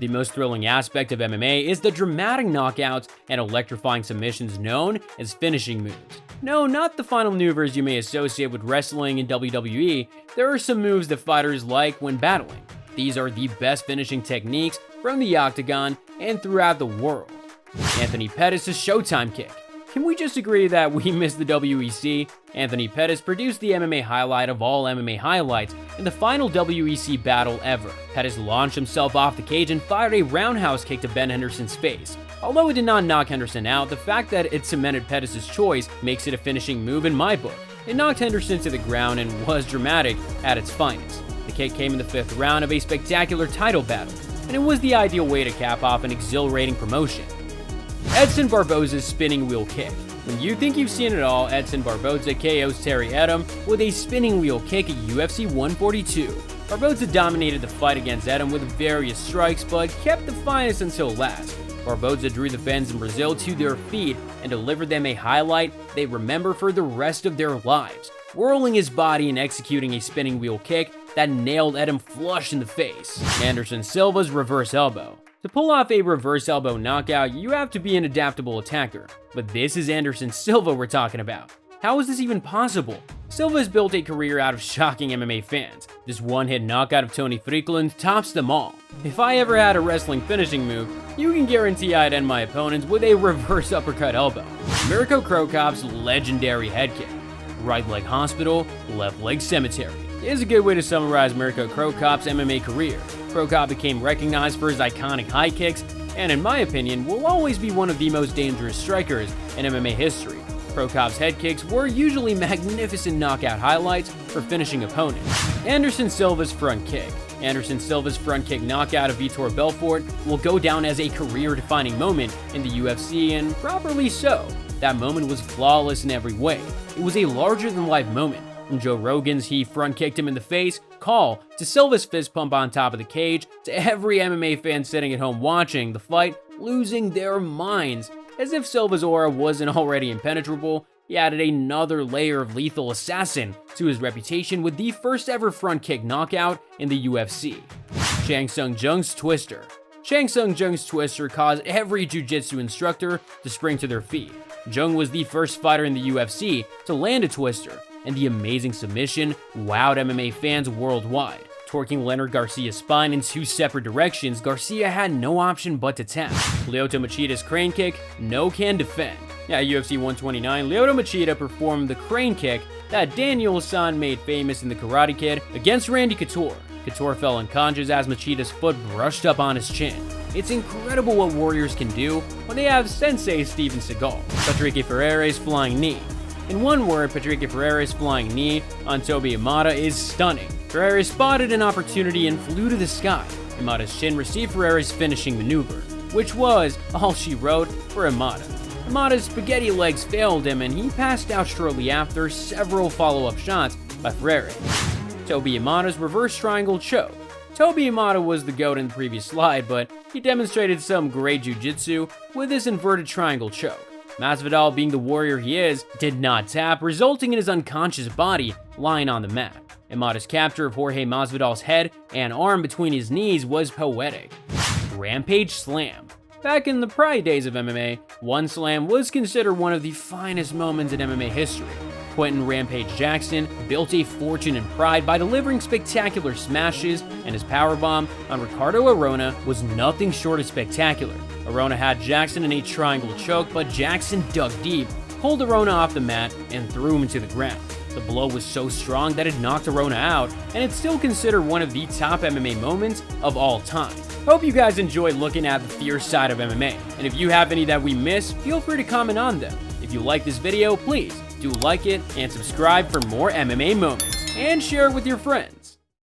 The most thrilling aspect of MMA is the dramatic knockouts and electrifying submissions known as finishing moves. No, not the final maneuvers you may associate with wrestling and WWE. There are some moves that fighters like when battling. These are the best finishing techniques from the Octagon and throughout the world. Anthony Pettis' Showtime kick. Can we just agree that we missed the WEC? Anthony Pettis produced the MMA highlight of all MMA highlights in the final WEC battle ever. Pettis launched himself off the cage and fired a roundhouse kick to Ben Henderson's face. Although it did not knock Henderson out, the fact that it cemented Pettis' choice makes it a finishing move in my book. It knocked Henderson to the ground and was dramatic at its finest. The kick came in the 5th round of a spectacular title battle, and it was the ideal way to cap off an exhilarating promotion. Edson Barboza's spinning wheel kick. When you think you've seen it all, Edson Barboza KOs Terry Edom with a spinning wheel kick at UFC 142. Barboza dominated the fight against Edom with various strikes, but kept the finest until last. Barboza drew the fans in Brazil to their feet and delivered them a highlight they remember for the rest of their lives, whirling his body and executing a spinning wheel kick that nailed Edom flush in the face. Anderson Silva's reverse elbow. To pull off a reverse elbow knockout, you have to be an adaptable attacker, but this is Anderson Silva we're talking about. How is this even possible? Silva has built a career out of shocking MMA fans. This one-hit knockout of Tony Strickland tops them all. If I ever had a wrestling finishing move, you can guarantee I'd end my opponents with a reverse uppercut elbow. Mirko Cro Cop's legendary head kick. Right leg hospital, left leg cemetery is a good way to summarize Mirko Cro Cop's MMA career. Cro Cop became recognized for his iconic high kicks, and in my opinion, will always be one of the most dangerous strikers in MMA history. Cro Cop's head kicks were usually magnificent knockout highlights for finishing opponents. Anderson Silva's front kick. Anderson Silva's front kick knockout of Vitor Belfort will go down as a career-defining moment in the UFC, and properly so. That moment was flawless in every way. It was a larger-than-life moment. From Joe Rogan's he front kicked him in the face call to Silva's fist pump on top of the cage to every MMA fan sitting at home watching the fight losing their minds. As if Silva's aura wasn't already impenetrable, he added another layer of lethal assassin to his reputation with the first ever front kick knockout in the UFC. Shang Tsung Jung's Twister. Shang Tsung Jung's Twister caused every jiu-jitsu instructor to spring to their feet. Jung was the first fighter in the UFC to land a twister, and the amazing submission wowed MMA fans worldwide. Torquing Leonard Garcia's spine in 2 separate directions, Garcia had no option but to tap. Lyoto Machida's crane kick, no can defend. At UFC 129, Lyoto Machida performed the crane kick that Daniel San made famous in The Karate Kid against Randy Couture. Couture fell unconscious as Machida's foot brushed up on his chin. It's incredible what warriors can do when they have Sensei Steven Seagal. Patrick Ferreira's flying knee. In one word, Patrick Ferreira's flying knee on Toby Imada is stunning. Ferreira spotted an opportunity and flew to the sky. Imada's chin received Ferreira's finishing maneuver, which was all she wrote for Imada. Imada's spaghetti legs failed him and he passed out shortly after several follow-up shots by Ferreira. Toby Imada's reverse triangle choke. Toby Imada was the GOAT in the previous slide, but he demonstrated some great jiu-jitsu with his inverted triangle choke. Masvidal, being the warrior he is, did not tap, resulting in his unconscious body lying on the mat. Imada's capture of Jorge Masvidal's head and arm between his knees was poetic. Rampage Slam. Back in the pride days of MMA, one slam was considered one of the finest moments in MMA history. Quentin Rampage Jackson built a fortune in pride by delivering spectacular smashes, and his powerbomb on Ricardo Arona was nothing short of spectacular. Arona had Jackson in a triangle choke, but Jackson dug deep, pulled Arona off the mat, and threw him into the ground. The blow was so strong that it knocked Arona out, and it's still considered one of the top MMA moments of all time. Hope you guys enjoyed looking at the fierce side of MMA, and if you have any that we missed, feel free to comment on them. If you like this video, please do like it and subscribe for more MMA moments, and share it with your friends.